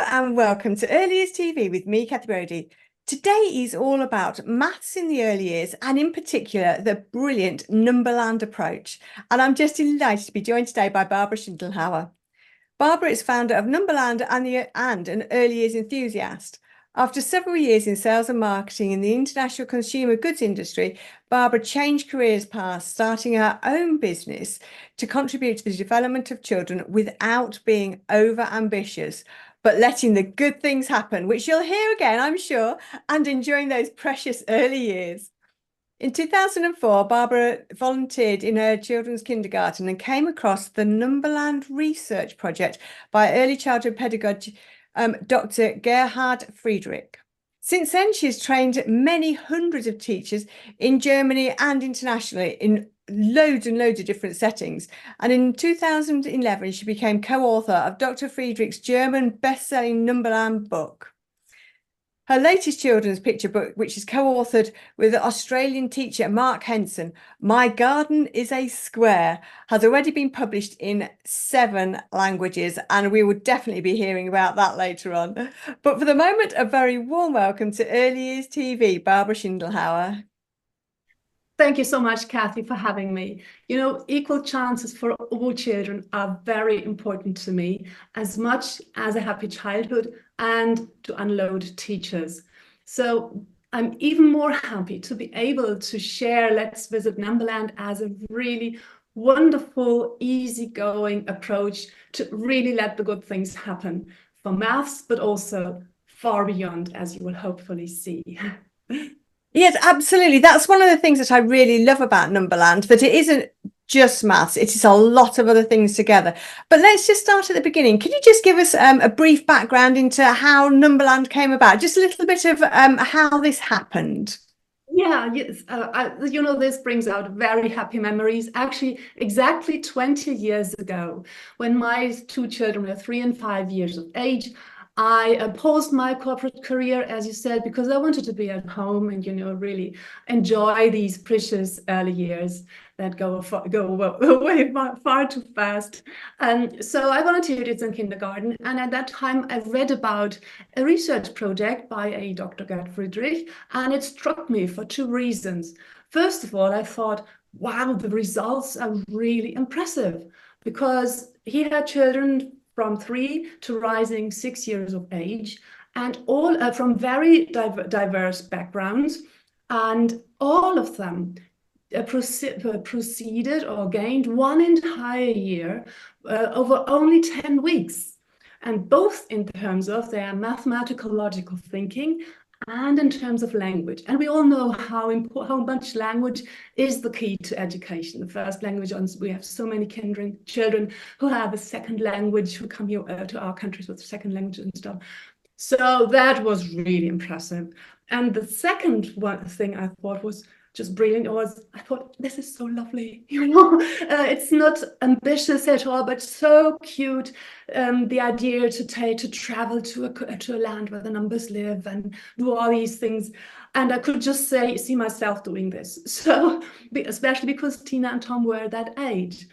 and welcome to Early Years TV with me, Kathy Brodie. Today is all about maths in the early years and in particular the brilliant Numberland approach. And I'm just delighted to be joined today by Barbara Schindelhauer. Barbara is founder of Numberland and an early years enthusiast. After several years in sales and marketing in the international consumer goods industry, Barbara changed careers paths, starting her own business to contribute to the development of children without being over ambitious, but letting the good things happen, which you'll hear again, I'm sure, and enjoying those precious early years. In 2004, Barbara volunteered in her children's kindergarten and came across the Numberland Research Project by early childhood pedagogue Dr. Gerhard Friedrich. Since then, she's trained many hundreds of teachers in Germany and internationally in loads and loads of different settings. And in 2011, she became co-author of Dr. Friedrich's German best-selling Numberland book. Her latest children's picture book, which is co-authored with Australian teacher Mark Henson, My Garden is a Square, has already been published in 7 languages, and we will definitely be hearing about that later on. But for the moment, a very warm welcome to Early Years TV, Barbara Schindelhauer. Thank you so much, Kathy, for having me. You know, equal chances for all children are very important to me, as much as a happy childhood and to unload teachers. So I'm even more happy to be able to share Let's Visit Numberland as a really wonderful, easygoing approach to really let the good things happen for maths, but also far beyond, as you will hopefully see. Yes, absolutely. That's one of the things that I really love about Numberland, that it isn't just maths, it is a lot of other things together. But let's just start at the beginning. Can you just give us a brief background into how Numberland came about? Just a little bit of how this happened. Yeah, yes. You know, this brings out very happy memories. Actually, exactly 20 years ago, when my 2 children were 3 and 5 years of age, I paused my corporate career, as you said, because I wanted to be at home and, you know, really enjoy these precious early years that go away far too fast. And so I volunteered in kindergarten. And at that time, I read about a research project by a Dr. Gerd Friedrich, and it struck me for 2 reasons. First of all, I thought, wow, the results are really impressive, because he had children from 3 to rising 6 years of age, and all from very diverse backgrounds, and all of them proceeded or gained 1 entire year over only 10 weeks, and both in terms of their mathematical logical thinking and in terms of language. And we all know how much language is the key to education. The first language, we have so many children who have a second language, who come here to our countries with second language and stuff. So that was really impressive. And the second thing I thought was just brilliant I thought, this is so lovely, you know. It's not ambitious at all, but so cute. The idea to travel to a land where the numbers live and do all these things, and I could just see myself doing this. So especially because Tina and Tom were that age.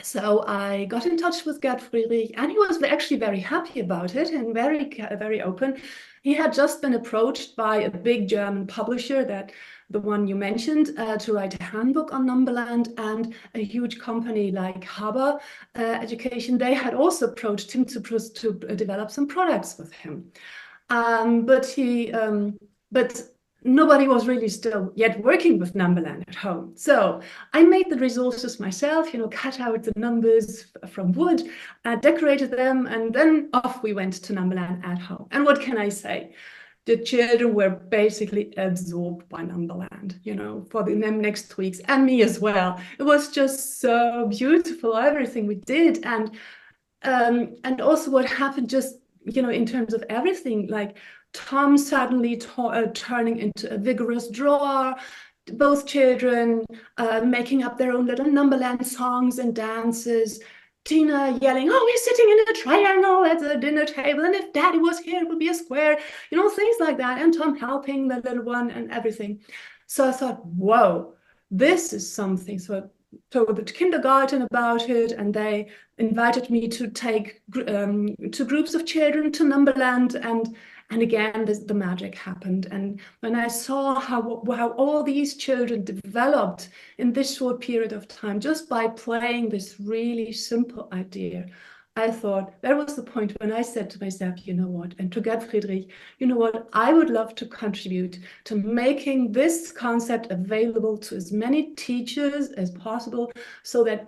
So I got in touch with Gerd Friedrich, and he was actually very happy about it and very open. He had just been approached by a big German publisher, the one you mentioned, to write a handbook on Numberland, and a huge company like Haber Education. They had also approached him to develop some products with him. But nobody was really still yet working with Numberland at home. So I made the resources myself, you know, cut out the numbers from wood, decorated them, and then off we went to Numberland at home. And what can I say? The children were basically absorbed by Numberland, you know, for the next weeks, and me as well. It was just so beautiful, everything we did. And also what happened, just, you know, in terms of everything, like Tom suddenly turning into a vigorous drawer, both children making up their own little Numberland songs and dances, Tina yelling, oh, we're sitting in a triangle at the dinner table, and if Daddy was here, it would be a square, you know, things like that, and Tom helping the little one and everything. So I thought, whoa, this is something. So told the kindergarten about it, and they invited me to take two groups of children to Numberland, and again the magic happened. And when I saw how all these children developed in this short period of time just by playing this really simple idea, I thought that was the point when I said to myself, you know what, and to Gerd Friedrich, you know what, I would love to contribute to making this concept available to as many teachers as possible, so that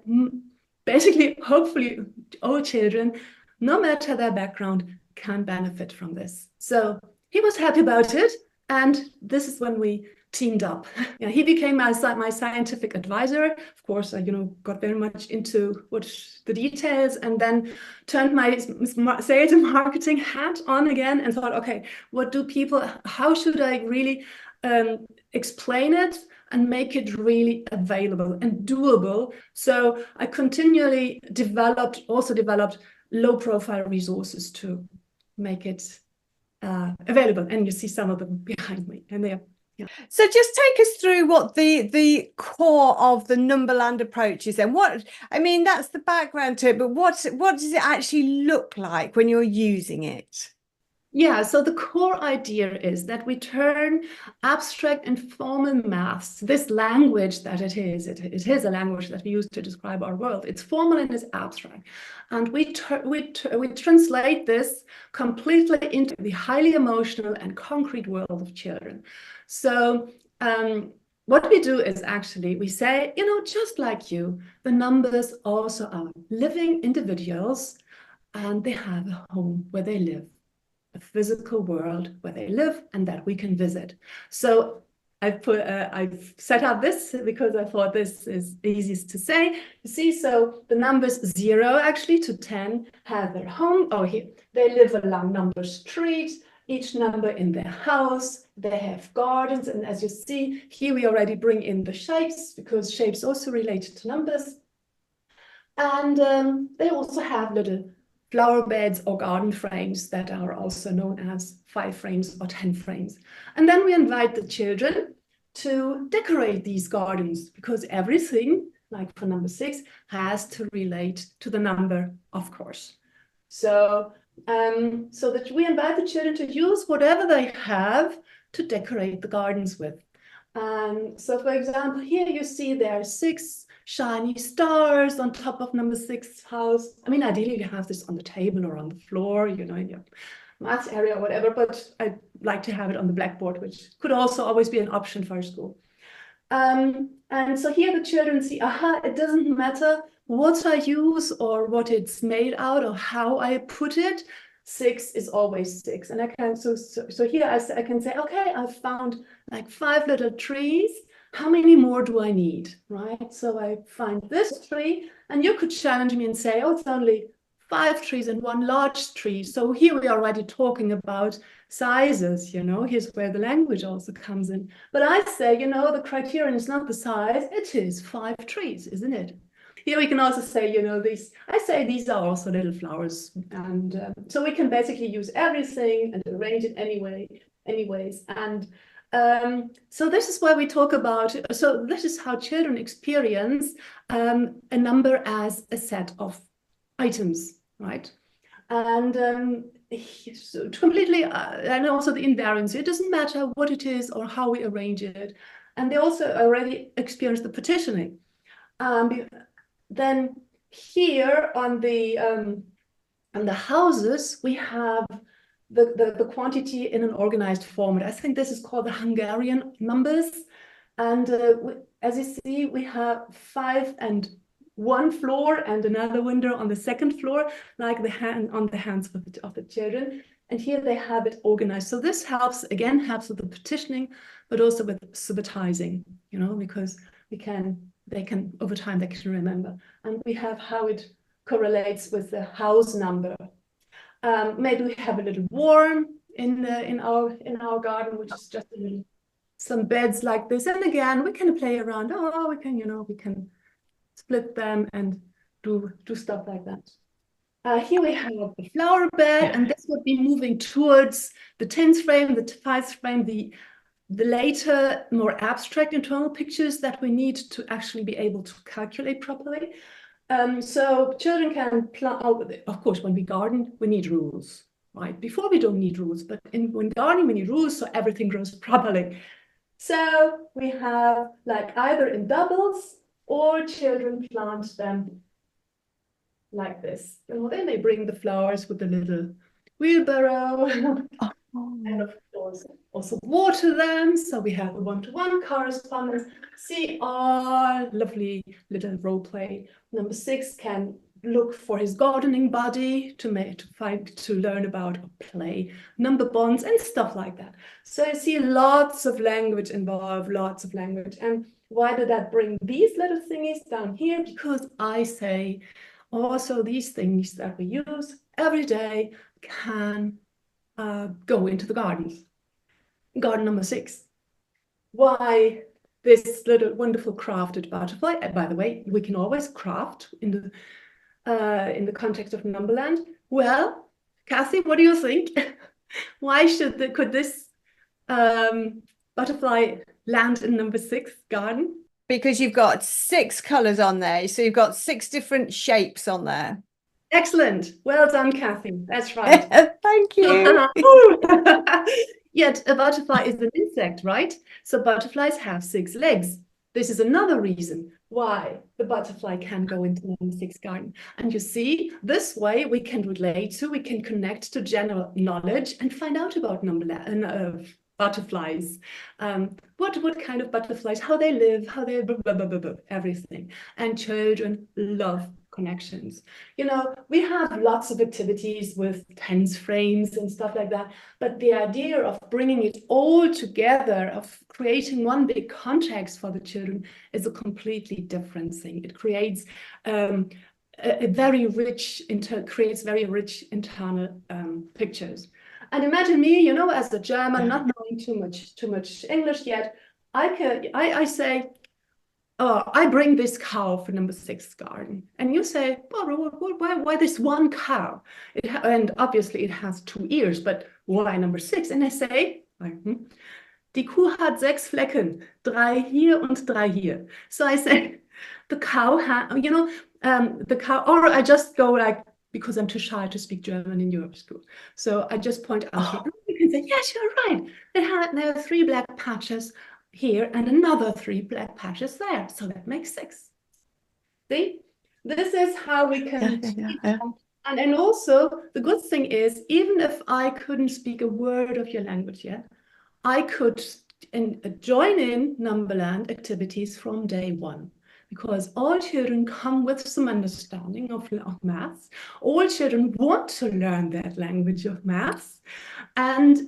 basically, hopefully, all children, no matter their background, can benefit from this. So he was happy about it, and this is when we teamed up. Yeah, he became my scientific advisor. Of course, I got very much into the details, and then turned my sales and marketing hat on again and thought, okay, how should I really explain it and make it really available and doable? So I continually developed low profile resources to make it available. And you see some of them behind me, and they are. Yeah. So just take us through what the core of the Numberland approach is, and that's the background to it, but what does it actually look like when you're using it? Yeah, so the core idea is that we turn abstract and formal maths, this language that it is a language that we use to describe our world. It's formal and it's abstract. And we translate this completely into the highly emotional and concrete world of children. So what we do is actually, we say, just like you, the numbers also are living individuals, and they have a home where they live, a physical world where they live and that we can visit. So I've set up this because I thought this is easiest to say. You see, so the numbers 0 actually to 10 have their home. Oh, here they live along number street, each number in their house. They have gardens, and as you see here, we already bring in the shapes, because shapes also relate to numbers. And they also have little flower beds or garden frames that are also known as 5 frames or 10 frames. And then we invite the children to decorate these gardens, because everything, like for number 6, has to relate to the number, of course. So, so that we invite the children to use whatever they have to decorate the gardens with. So for example, here you see there are 6 shiny stars on top of number 6 house. I mean, ideally you have this on the table or on the floor, in your math area or whatever, but I like to have it on the blackboard, which could also always be an option for a school. And so here the children see, it doesn't matter what I use or what it's made out or how I put it, 6 is always 6. And I can, so here I can say, okay, I've found like 5 little trees. How many more do I need, right? So I find this tree, and you could challenge me and say, oh, it's only 5 trees and 1 large tree. So here we are already talking about sizes, here's where the language also comes in. But I say, the criterion is not the size, it is 5 trees, isn't it? Here we can also say, these are also little flowers. And so we can basically use everything and arrange it anyways. And so this is where we talk about, so this is how children experience a number as a set of items, right? And so completely, and also the invariance, it doesn't matter what it is or how we arrange it. And they also already experience the partitioning. Then here on the houses, we have the quantity in an organized format. I think this is called the Hungarian numbers. And as you see, we have 5 and 1 floor and another window on the 2nd floor, like on the hands of the children. And here they have it organized. So this helps with the partitioning, but also with subitizing, because they can over time they can remember. And we have how it correlates with the house number. Maybe we have a little warm in our garden, which is just some beds like this. And again, we can play around. Oh, we can split them and do stuff like that. Here we have the flower bed, and this would be moving towards the 10th frame, the 5th frame, the the later, more abstract internal pictures that we need to actually be able to calculate properly. So children can plant, of course, when we garden, we need rules, right? Before we don't need rules, but when gardening, we need rules so everything grows properly. So we have like either in doubles or children plant them like this. And then they bring the flowers with the little wheelbarrow. And of course, also water them. So we have a one-to-one correspondence. See our lovely little role play. Number 6 can look for his gardening buddy to learn about or play number bonds and stuff like that. So I see lots of language involved, lots of language. And why did that bring these little thingies down here? Because I say also these things that we use every day can go into the gardens. Garden number 6. Why this little wonderful crafted butterfly? By the way, we can always craft in the context of Numberland. Well, Kathy, what do you think? Why could this butterfly land in number 6 garden? Because you've got 6 colours on there, so you've got 6 different shapes on there. Excellent. Well done, Kathy. That's right. Thank you. Yet a butterfly is an insect, right? So butterflies have 6 legs. This is another reason why the butterfly can go into number 6 garden. And you see, this way we can we can connect to general knowledge and find out about butterflies. What kind of butterflies, how they live, how they everything. And children love connections. You know, we have lots of activities with tense frames and stuff like that, but the idea of bringing it all together, of creating one big context for the children, is a completely different thing. It creates a very rich creates very rich internal pictures. And imagine me, you know, as a German, not knowing too much English yet, I say, oh, I bring this cow for number 6 garden. And you say, well, why this one cow? And obviously it has 2 ears, but why number 6? And I say, die Kuh hat 6 Flecken, 3 hier und 3 hier. So I say, the cow the cow, or I just go like, because I'm too shy to speak German in Europe school. So I just point out, you can say, yes, you're right. They have 3 black patches here and another 3 black patches there. So that makes 6. See, this is how we can And also the good thing is, even if I couldn't speak a word of your language yet, I could join in Numberland activities from day 1. Because all children come with some understanding of maths. All children want to learn that language of maths, and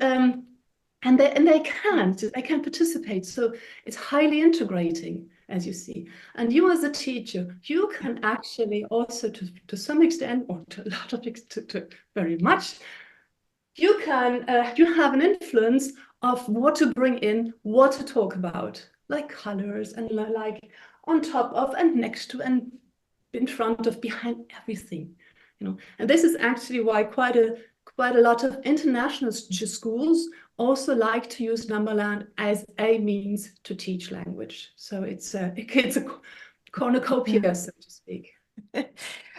they can participate. So it's highly integrating, as you see. And you, as a teacher, you can actually also, to some extent, or to a lot of to very much, you can you have an influence of what to bring in, what to talk about, like colors and like on top of and next to and in front of, behind everything, you know. And this is actually why quite a lot of international schools also like to use Numberland as a means to teach language. So it's a cornucopia, so to speak.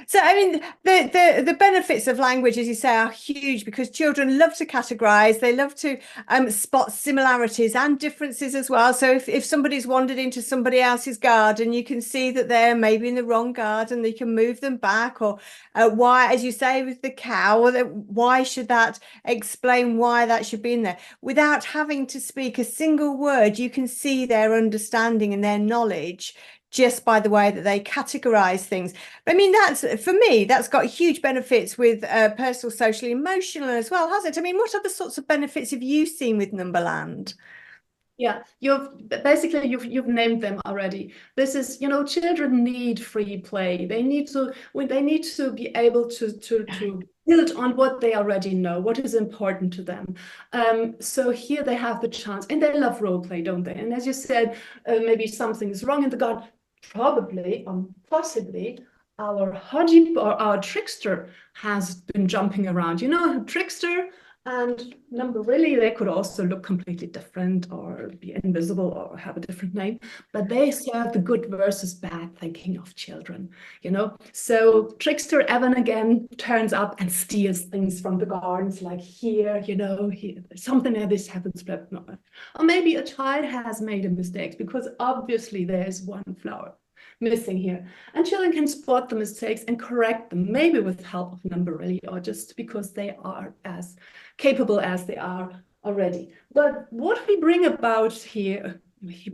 So, I mean, the benefits of language, as you say, are huge, because children love to categorize. They love to spot similarities and differences as well. So if somebody's wandered into somebody else's garden, you can see that they're maybe in the wrong garden. They can move them back, or why, as you say, with the cow, why should that explain why that should be in there? Without having to speak a single word, you can see their understanding and their knowledge just by the way that they categorize things. I mean, for me, that's got huge benefits with personal, social, emotional as well, hasn't it? I mean, what other sorts of benefits have you seen with Numberland? Yeah, you've named them already. This is, you know, children need free play. They need to be able to build on what they already know, what is important to them. So here they have the chance, and they love role play, don't they? And as you said, maybe something is wrong in the garden. Probably, possibly, our Hodgie or our Trickster has been jumping around. You know, Trickster, And really, they could also look completely different or be invisible or have a different name, but they serve the good versus bad thinking of children, you know. So Trickster Evan again turns up and steals things from the gardens, like here, you know, here, something like this happens, but not. Or maybe a child has made a mistake because obviously there's one flower missing here. And children can spot the mistakes and correct them, maybe with help of Numberland, or just because they are as capable as they are already. But what we bring about here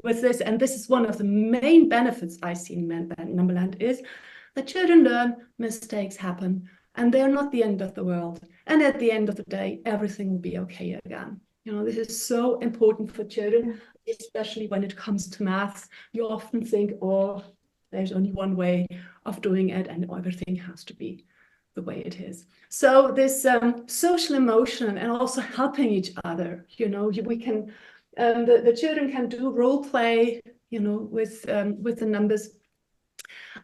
with this, and this is one of the main benefits I see in Numberland, is that children learn mistakes happen and they're not the end of the world. And at the end of the day, everything will be okay again. You know, this is so important for children, especially when it comes to maths. You often think, oh, there's only one way of doing it and everything has to be the way it is. So this social emotion and also helping each other, you know, we can, the children can do role play, you know, with the numbers.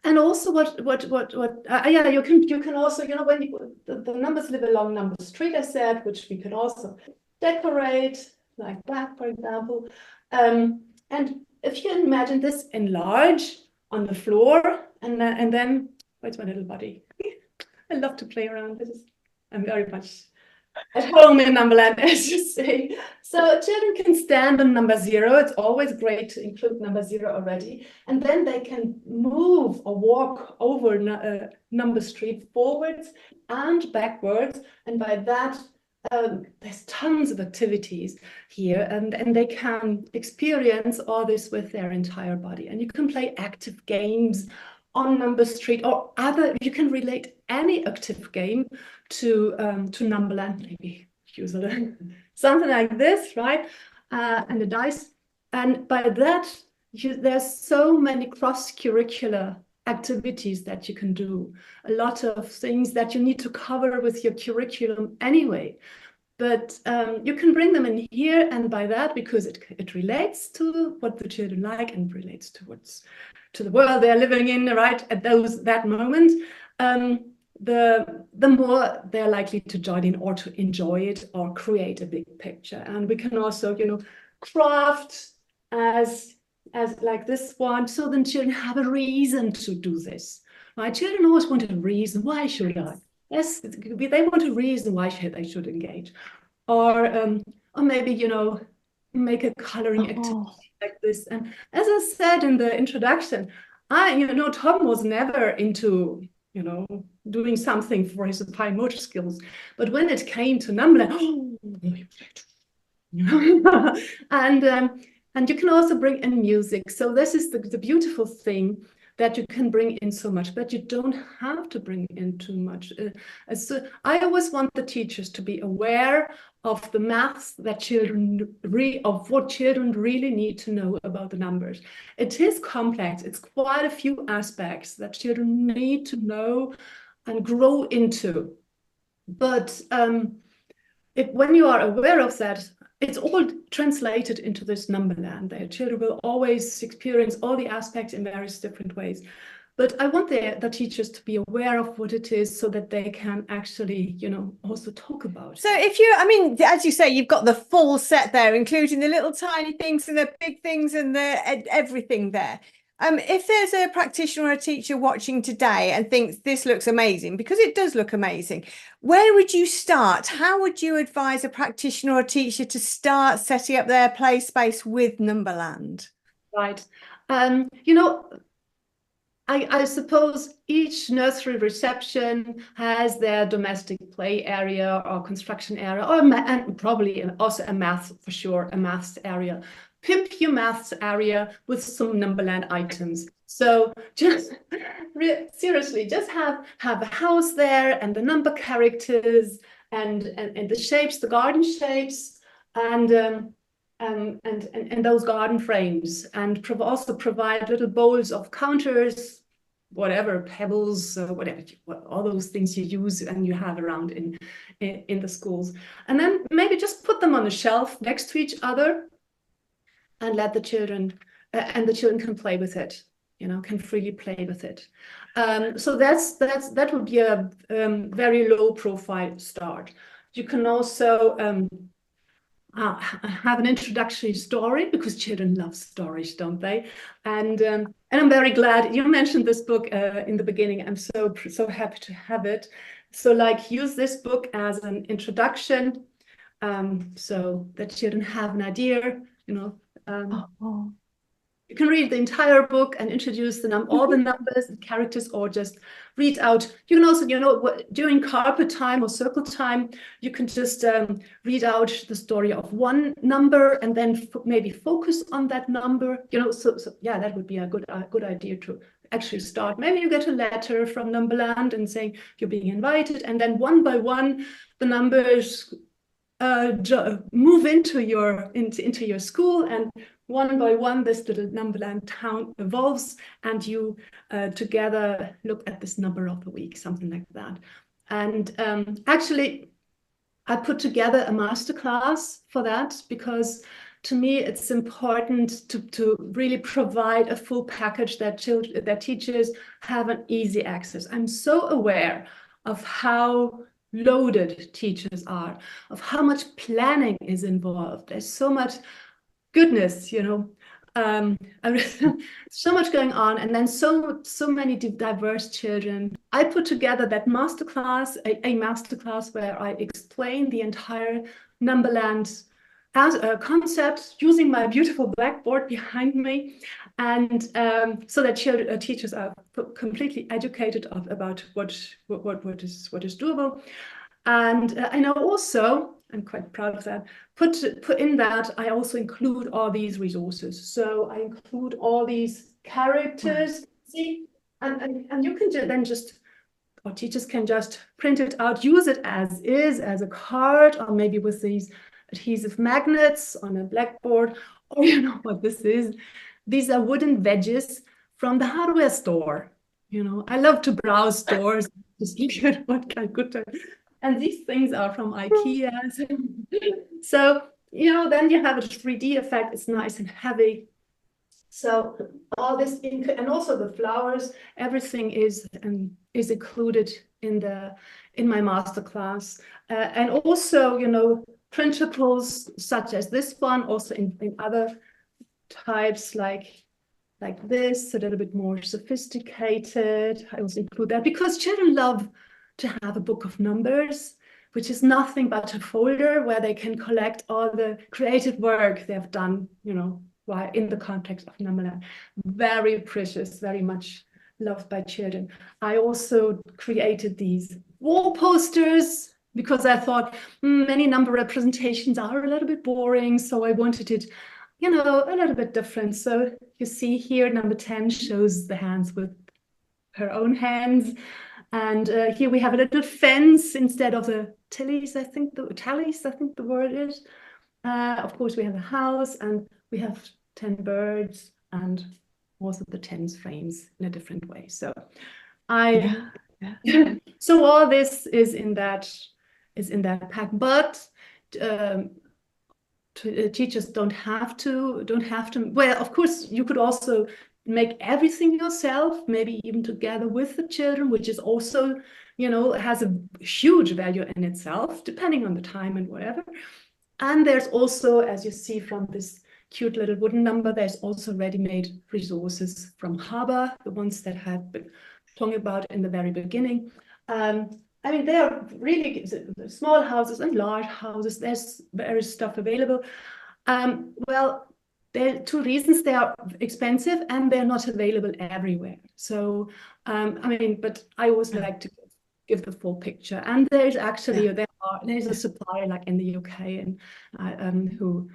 And also yeah, you can also, you know, when the numbers live along Number Street, I said, which we can also decorate like that, for example. And if you imagine this enlarge on the floor, and then where's my little buddy? I love to play around with this. I'm very much at home in Numberland, as you say. So children can stand on number 0. It's always great to include number 0 already. And then they can move or walk over Number Street forwards and backwards. And by that, there's tons of activities here, and they can experience all this with their entire body. And you can play active games on Number Street or other. You can relate any active game to Numberland, maybe use something like this, right? And the dice. And by that, there's so many cross-curricular activities that you can do, a lot of things that you need to cover with your curriculum anyway. But you can bring them in here, and by that, because it relates to what the children like and relates to the world they're living in, right, at that moment, the more they're likely to join in or to enjoy it or create a big picture. And we can also, you know, craft as like this one, so then children have a reason to do this. My children always want a reason. Why should I? Yes, they want a reason why they should engage, or maybe, you know, make a coloring activity like this. And as I said in the introduction, you know, Tom was never into, you know, doing something for his fine motor skills, but when it came to Numberland, and you can also bring in music. So this is the beautiful thing, that you can bring in so much, but you don't have to bring in too much. So I always want the teachers to be aware of the maths that of what children really need to know about the numbers. It is complex. It's quite a few aspects that children need to know and grow into. But when you are aware of that, it's all translated into this Numberland. The children will always experience all the aspects in various different ways. But I want the teachers to be aware of what it is, so that they can actually, you know, also talk about it. So I mean, as you say, you've got the full set there, including the little tiny things and the big things and everything there. If there's a practitioner or a teacher watching today and thinks this looks amazing, because it does look amazing, where would you start? How would you advise a practitioner or a teacher to start setting up their play space with Numberland? Right. You know, I suppose each nursery reception has their domestic play area or construction area, and probably also a math, for sure, a maths area. Pimp your maths area with some Numberland items. So just seriously, just have a house there, and the number characters and the shapes, the garden shapes, and those garden frames, and also provide little bowls of counters, whatever, pebbles, whatever, all those things you use and you have around in the schools. And then maybe just put them on a shelf next to each other, and let the children, and the children can play with it, you know, can freely play with it. So that would be a very low profile start. You can also have an introductory story, because children love stories, don't they? And I'm very glad you mentioned this book in the beginning. I'm so happy to have it. So like, use this book as an introduction, so that children have an idea, You can read the entire book and introduce all the numbers and characters, or just read out. You can also, during carpet time or circle time, you can just read out the story of one number and then maybe focus on that number. So yeah, that would be a good idea to actually start. Maybe you get a letter from Numberland and saying you're being invited, and then one by one the numbers move into your school, and one by one this little Numberland town evolves, and you together look at this number of the week, something like that. And actually, I put together a masterclass for that, because to me it's important to really provide a full package that teachers have an easy access. I'm so aware of how loaded teachers are, of how much planning is involved. There's so much goodness, so much going on, and then so many diverse children. I put together that masterclass, a masterclass where I explain the entire Numberland as a concept, using my beautiful blackboard behind me, and so that teachers are completely educated about what is doable. And I know also, I'm quite proud of that, put in that I also include all these resources. So I include all these characters, see, and you can then just, or teachers can just print it out, use it as is, as a card, or maybe with these adhesive magnets on a blackboard, or you know what this is. These are wooden wedges from the hardware store. I love to browse stores, just look at what kind of good. And these things are from IKEA. So, then you have a 3D effect. It's nice and heavy. So all this, and also the flowers, everything is included in my masterclass. And also, printables such as this one, also in other types like this, a little bit more sophisticated. I also include that because children love to have a book of numbers, which is nothing but a folder where they can collect all the creative work they've done, while in the context of Numberland. Very precious, very much loved by children. I also created these wall posters because I thought many number representations are a little bit boring, so I wanted it, a little bit different. So you see here, number 10 shows the hands with her own hands. And here we have a little fence instead of the tallies, I think the word is. Of course, we have a house, and we have 10 birds, and also the 10 frames in a different way. So so all this is in that pack, but teachers don't have to. Well, of course, you could also make everything yourself, maybe even together with the children, which is also, has a huge value in itself, depending on the time and whatever. And there's also, as you see from this cute little wooden number, there's also ready-made resources from Harbor, the ones that I've been talking about in the very beginning. There are really small houses and large houses. There's various stuff available. Well, there are two reasons: they are expensive and they're not available everywhere. So, but I always like to give the full picture. And there's actually there's a supplier like in the UK and who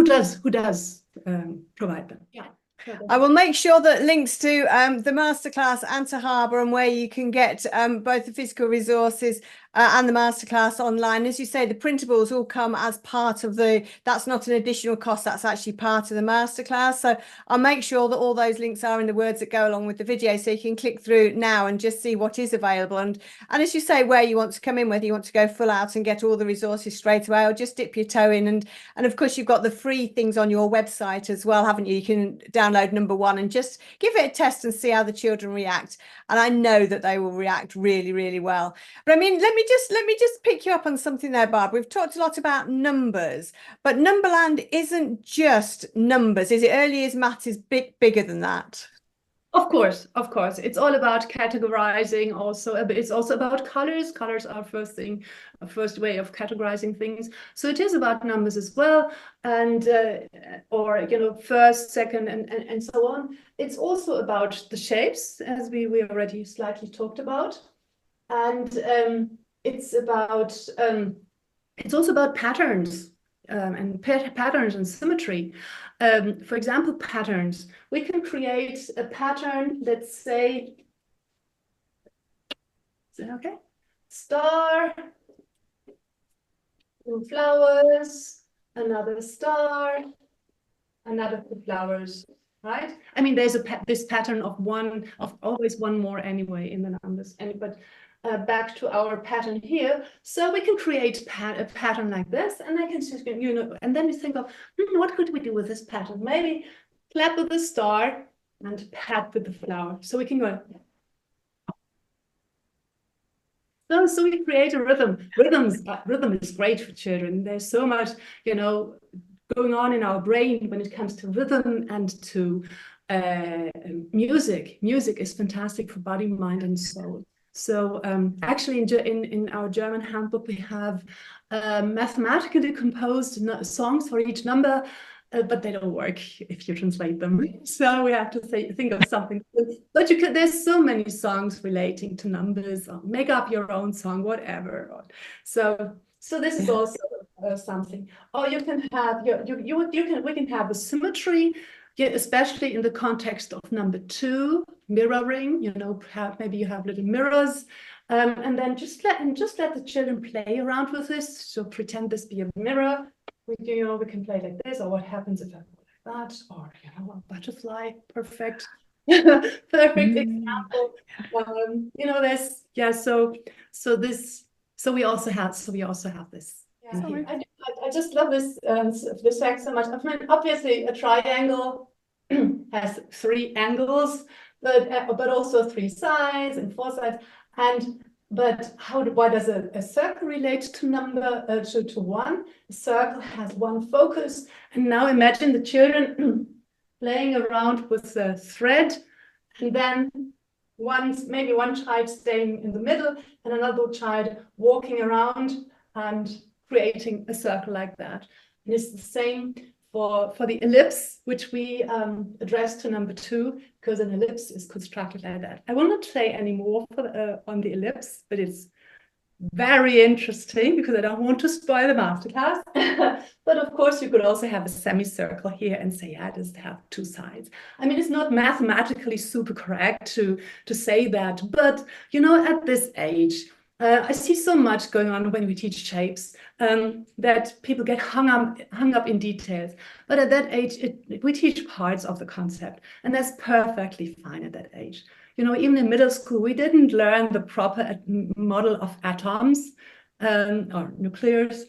does provide them. Yeah. I will make sure that links to the masterclass and to Harbour and where you can get both the physical resources and the masterclass online. As you say, the printables all come as part of that's not an additional cost, that's actually part of the masterclass. So I'll make sure that all those links are in the words that go along with the video, so you can click through now and just see what is available. And as you say, where you want to come in, whether you want to go full out and get all the resources straight away, or just dip your toe in. And of course, you've got the free things on your website as well, haven't you? You can download download number one and just give it a test and see how the children react. And I know that they will react really, really well. But I mean, let me just pick you up on something there, Barb. We've talked a lot about numbers, but Numberland isn't just numbers, is it? Early years maths is bigger than that. Of course. It's all about categorizing also. It's also about colors. Colors are first way of categorizing things. So it is about numbers as well. And, or, you know, first, second, and so on. It's also about the shapes, as we already slightly talked about. And it's also about patterns. And patterns and symmetry. For example, patterns. We can create a pattern, let's say, okay, star, two flowers, another star, another two flowers, right? I mean, there's this pattern of always one more anyway in the numbers, but back to our pattern here. So we can create a pattern like this, and I can just, you know, and then we think of, what could we do with this pattern? Maybe clap with the star and pat with the flower. So we can go. So we create a rhythm. Rhythm is great for children. There's so much, you know, going on in our brain when it comes to rhythm and to music. Music is fantastic for body, mind, and soul. So actually in our German handbook, we have mathematically composed songs for each number, but they don't work if you translate them. So we have to think of something. But there's so many songs relating to numbers, or make up your own song, whatever. So this is also something. Or you can have we can have a symmetry. Yeah, especially in the context of number two, mirroring, you know, maybe you have little mirrors, and then just let the children play around with this. So pretend this be a mirror. We can play like this, or what happens if I go like that, or, you know, a butterfly. Perfect, perfect example. You know, so we also have this. Yeah. I just love this fact so much. I mean, obviously, a triangle has 3 angles, but also 3 sides and 4 sides. But why does a circle relate to number to 1? A circle has 1 focus. And now imagine the children playing around with a thread, and then maybe one child staying in the middle and another child walking around and creating a circle like that. And it's the same for the ellipse, which we address to number 2, because an ellipse is constructed like that. I will not say any more on the ellipse, but it's very interesting because I don't want to spoil the masterclass. But of course, you could also have a semicircle here and say, yeah, it does have 2 sides. I mean, it's not mathematically super correct to say that, but, you know, at this age, I see so much going on when we teach shapes that people get hung up in details. But at that age, we teach parts of the concept, and that's perfectly fine at that age. You know, even in middle school, we didn't learn the proper model of atoms or nucleus,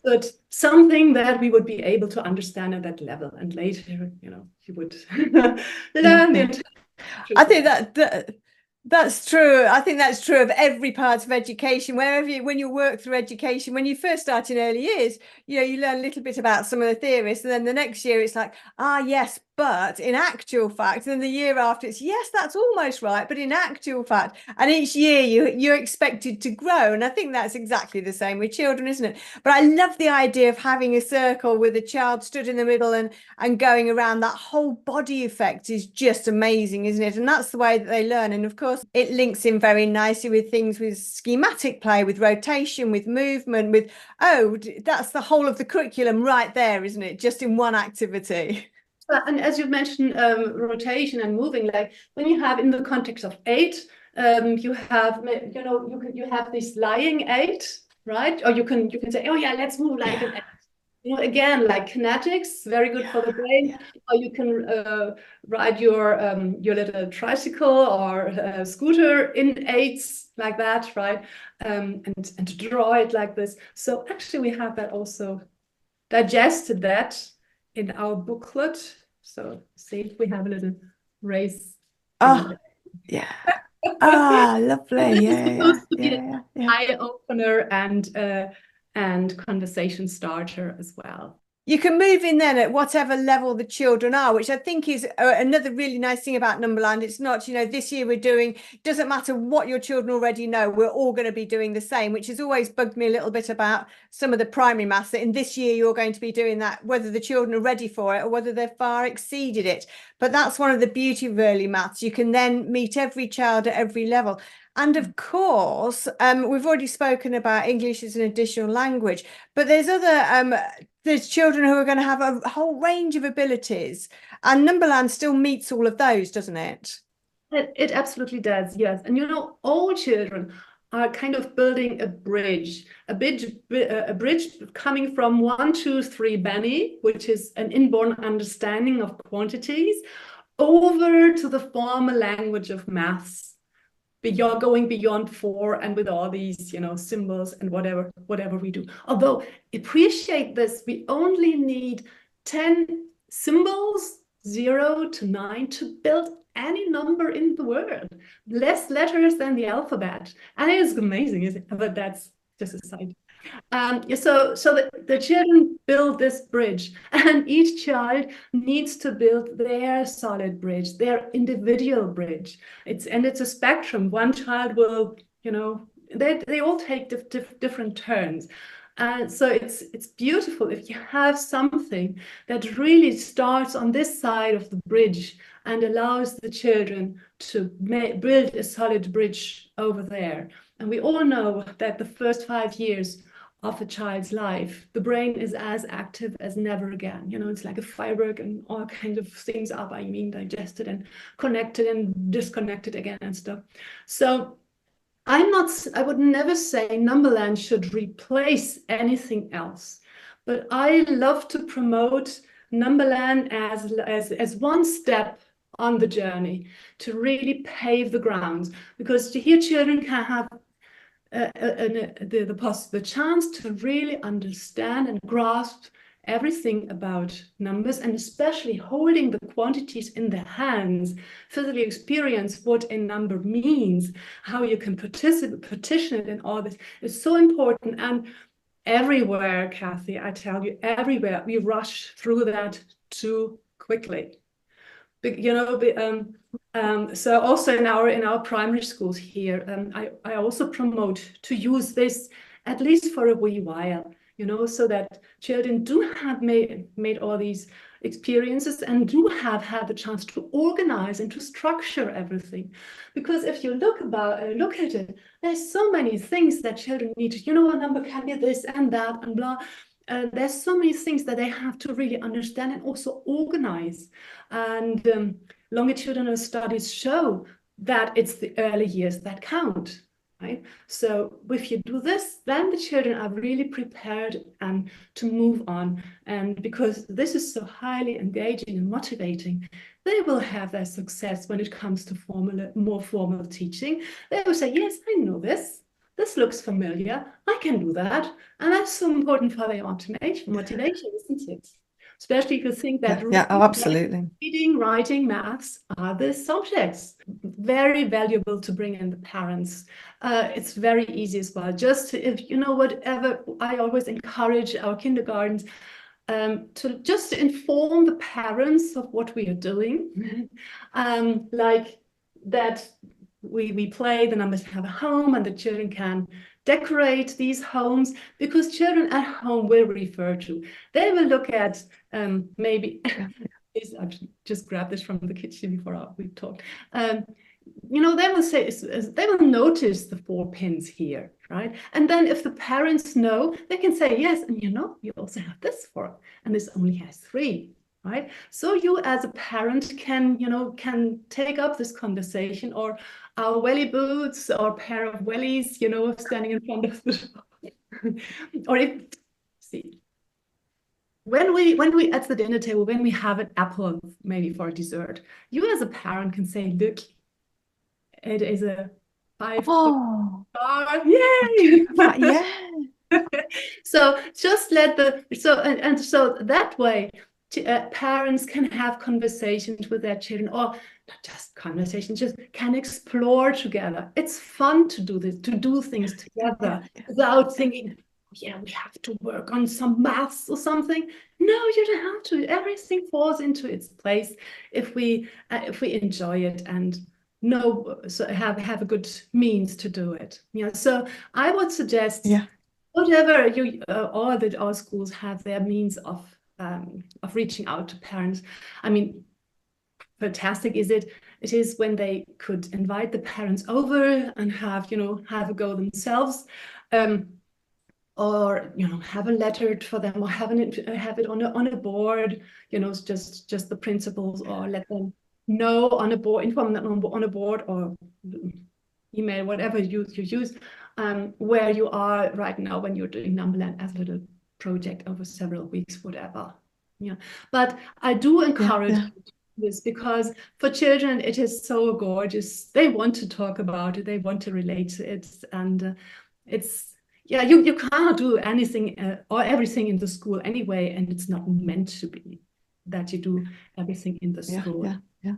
but something that we would be able to understand at that level. And later, you know, you would learn the entire. I think that's true. I think that's true of every part of education. When you work through education, when you first start in early years, you know, you learn a little bit about some of the theorists, and then the next year it's like, yes, but in actual fact, and then the year after it's, yes, that's almost right, but in actual fact, and each year you're expected to grow. And I think that's exactly the same with children, isn't it? But I love the idea of having a circle with a child stood in the middle and going around. That whole body effect is just amazing, isn't it? And that's the way that they learn. And of course, it links in very nicely with things with schematic play, with rotation, with movement, with, that's the whole of the curriculum right there, isn't it? Just in one activity. And as you mentioned, rotation and moving, like when you have in the context of 8, you have, you know, you have this lying 8, right? Or you can say, oh yeah, let's move like an 8. You know, again, like kinetics, very good for the brain. Or you can ride your little tricycle or scooter in 8s like that, right? And draw it like this. So actually, we have that also digested that in our booklet. So see, we have a little race. Oh, yeah. Ah, lovely. This is Yeah, yeah, supposed to be yeah, an yeah. eye opener and conversation starter as well. You can move in then at whatever level the children are, which I think is another really nice thing about Numberland. It's not, this year we're doing, doesn't matter what your children already know, we're all going to be doing the same, which has always bugged me a little bit about some of the primary maths, that in this year you're going to be doing that, whether the children are ready for it or whether they've far exceeded it. But that's one of the beauty of early maths. You can then meet every child at every level. And of course, we've already spoken about English as an additional language, but there's children who are going to have a whole range of abilities, and Numberland still meets all of those, doesn't it? It absolutely does, yes. And all children are kind of building a bridge coming from 1, 2, 3 Benny, which is an inborn understanding of quantities, over to the formal language of maths. Going beyond 4 and with all these, symbols and whatever we do. Although, appreciate this, we only need 10 symbols, 0 to 9, to build any number in the world. Less letters than the alphabet. And it is amazing, isn't it? But that's just a side. So the children build this bridge, and each child needs to build their solid bridge, their individual bridge. It's a spectrum. One child will, they all take different turns. So it's beautiful if you have something that really starts on this side of the bridge and allows the children to build a solid bridge over there. And we all know that the first 5 years of a child's life, the brain is as active as never again. It's like a firework, and all kinds of things are being digested and connected and disconnected again and stuff. So I would never say Numberland should replace anything else, but I love to promote Numberland as one step on the journey to really pave the grounds, because here children can have the chance to really understand and grasp everything about numbers, and especially holding the quantities in their hands, physically experience what a number means, how you can partition it, and all this is so important. And everywhere, Kathy, I tell you, everywhere we rush through that too quickly. So also in our primary schools here, I also promote to use this at least for a wee while, so that children do have made all these experiences and do have had the chance to organize and to structure everything. Because if you look at it, there's so many things that children need to, a number can be this and that and blah. There's so many things that they have to really understand and also organize. And longitudinal studies show that it's the early years that count, right? So if you do this, then the children are really prepared to move on. And because this is so highly engaging and motivating, they will have their success when it comes to more formal teaching. They will say, yes, I know this. This looks familiar. I can do that. And that's so important for their motivation, isn't it? Especially if you think that absolutely. Reading, writing, maths are the subjects. Very valuable to bring in the parents. It's very easy as well. Just whatever, I always encourage our kindergartens to just inform the parents of what we are doing. Like that we play, the numbers have a home, and the children can decorate these homes, because children at home will refer to. They will look at maybe, I just grabbed this from the kitchen before we talked. They will say, they will notice the 4 pins here, right? And then if the parents know, they can say, yes, and you also have this 4, and this only has 3. Right? So you as a parent can take up this conversation, or our welly boots or pair of wellies, standing in front of the door. Or when we at the dinner table, when we have an apple maybe for dessert, you as a parent can say, look, it is a 5 star. Yay! Yeah. So just so that way parents can have conversations with their children, or not just conversations, just can explore together. It's fun to do this, to do things together without thinking, yeah, we have to work on some maths or something. No, you don't have to. Everything falls into its place if we enjoy it and have a good means to do it. Yeah. So I would suggest, whatever all schools have their means of reaching out to parents. I mean, fantastic it is when they could invite the parents over and have a go themselves, or have a letter for them, or have it on a board, just the principals, or let them know on a board, inform them on a board, or email, whatever you use, where you are right now when you're doing Numberland as a little project over several weeks, whatever. Yeah, but I do encourage this, because for children it is so gorgeous. They want to talk about it, they want to relate to it, and you cannot do anything or everything in the school anyway, and it's not meant to be that you do everything in the school. No.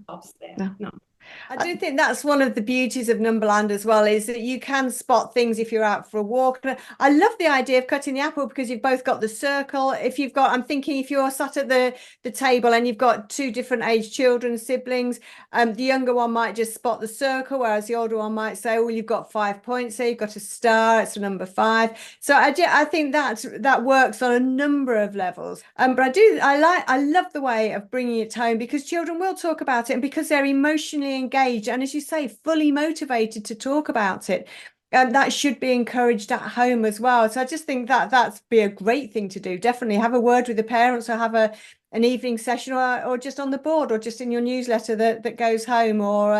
I do think that's one of the beauties of Numberland as well, is that you can spot things if you're out for a walk. I love the idea of cutting the apple, because you've both got the circle. I'm thinking if you're sat at the table and you've got two different age children, siblings, the younger one might just spot the circle, whereas the older one might say, well, you've got 5 points there, you've got a star, it's a number 5. So I think that works on a number of levels. But I love the way of bringing it home, because children will talk about it, and because they're emotionally engaged, and as you say, fully motivated to talk about it, that should be encouraged at home as well. So I just think that'd be a great thing to do. Definitely have a word with the parents, or have an evening session, or just on the board, or just in your newsletter that goes home, or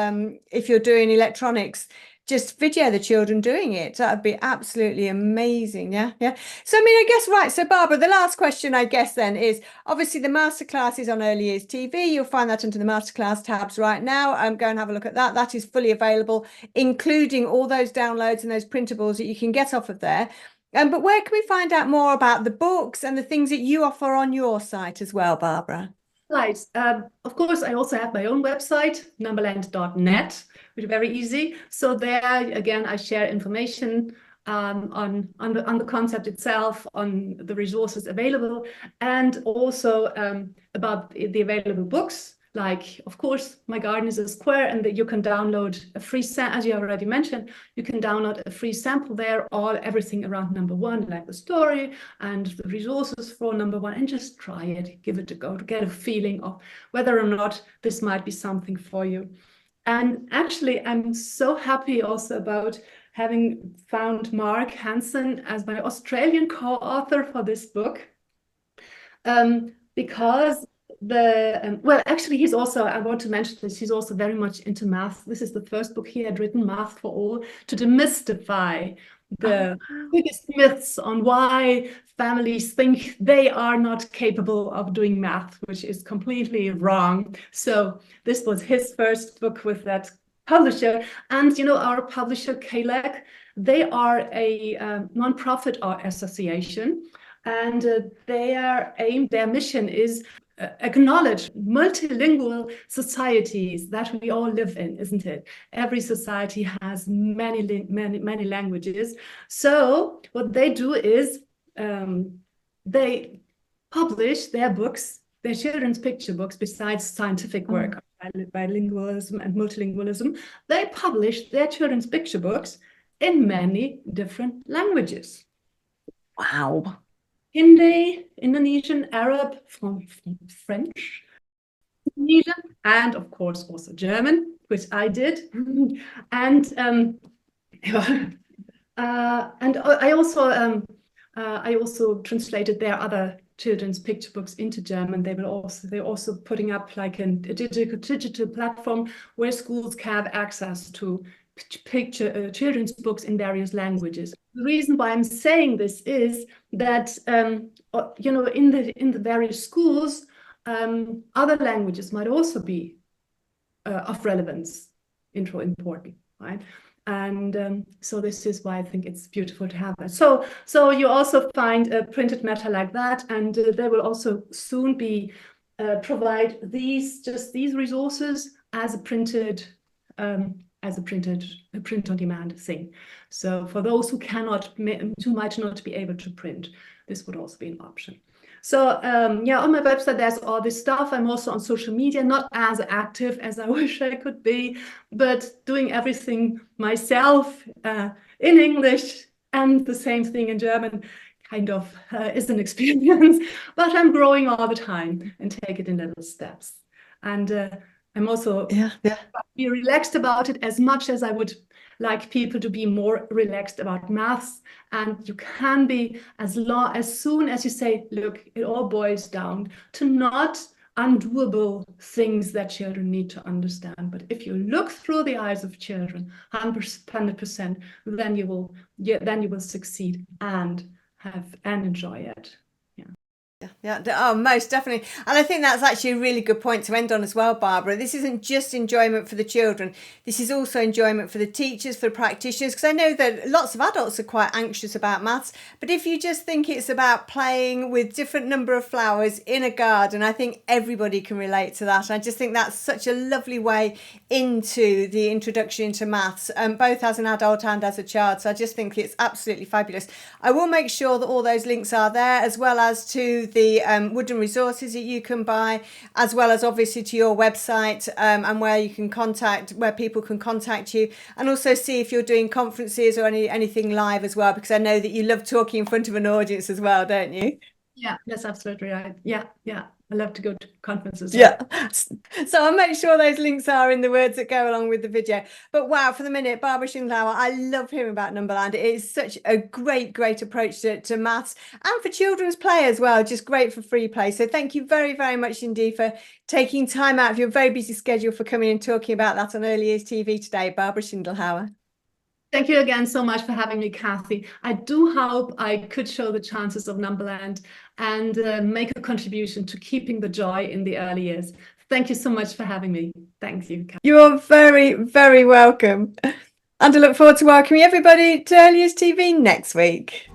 if you're doing electronics, just video the children doing it. That would be absolutely amazing. Yeah. So I mean, I guess, right, so Barbara, the last question I guess then is, obviously the masterclass is on Early Years TV. You'll find that under the masterclass tabs right now. Go and have a look at that. That is fully available, including all those downloads and those printables that you can get off of there. But where can we find out more about the books and the things that you offer on your site as well, Barbara? Right. Of course, I also have my own website, numberland.net, which is very easy. So there, again, I share information on the concept itself, on the resources available, and also about the available books. Like, of course, My Garden is a Square, and that you can download a free as you already mentioned, you can download a free sample there, everything around number 1, like the story and the resources for number 1, and just try it, give it a go to get a feeling of whether or not this might be something for you. And actually, I'm so happy also about having found Mark Hansen as my Australian co-author for this book, because well, actually, he's also, I want to mention this, he's also very much into math. This is the first book he had written, Math for All, to demystify the biggest myths on why families think they are not capable of doing math, which is completely wrong. So this was his first book with that publisher. And, our publisher, KLAC, they are a non-profit association. And their mission is acknowledge multilingual societies that we all live in, isn't it? Every society has many languages. So what they do is they publish their books, their children's picture books, besides scientific work, bilingualism and multilingualism. They publish their children's picture books in many different languages. Wow. Hindi, Indonesian, Arab, from French, Indonesian, and of course also German, which I did. And I also translated their other children's picture books into German. They're also putting up like a digital platform where schools can have access to children's books in various languages. The reason why I'm saying this is that in the various schools, other languages might also be of relevance, important, right? And so this is why I think it's beautiful to have that. So you also find a printed matter like that, and there will also soon be provide these resources as a printed a print on demand thing. So for those who might not be able to print, this would also be an option. So yeah, on my website there's all this stuff. I'm also on social media, not as active as I wish I could be, but doing everything myself in English, and the same thing in German kind of is an experience. But I'm growing all the time and take it in little steps. And I'm also be relaxed about it as much as I would like people to be more relaxed about maths. And you can be as soon as you say, look, it all boils down to not undoable things that children need to understand. But if you look through the eyes of children 100%, then you will succeed and enjoy it. Yeah, oh, most definitely. And I think that's actually a really good point to end on as well, Barbara. This isn't just enjoyment for the children. This is also enjoyment for the teachers, for the practitioners, because I know that lots of adults are quite anxious about maths. But if you just think it's about playing with different number of flowers in a garden, I think everybody can relate to that. And I just think that's such a lovely way into the introduction into maths, both as an adult and as a child. So I just think it's absolutely fabulous. I will make sure that all those links are there, as well as to the wooden resources that you can buy, as well as obviously to your website, and where people can contact you, and also see if you're doing conferences or anything live as well, because I know that you love talking in front of an audience as well, don't you? Yeah, that's absolutely right. Yeah. I love to go to conferences. Yeah. So I'll make sure those links are in the words that go along with the video. But wow, for the minute, Barbara Schindlauer, I love hearing about Numberland. It is such a great approach to maths and for children's play as well. Just great for free play. So thank you very, very much indeed for taking time out of your very busy schedule for coming and talking about that on Early Years TV today, Barbara Schindlauer. Thank you again so much for having me, Kathy. I do hope I could show the chances of Numberland and make a contribution to keeping the joy in the early years. Thank you so much for having me. Thank you, Kathy. You're very, very welcome. And I look forward to welcoming everybody to Early Years TV next week.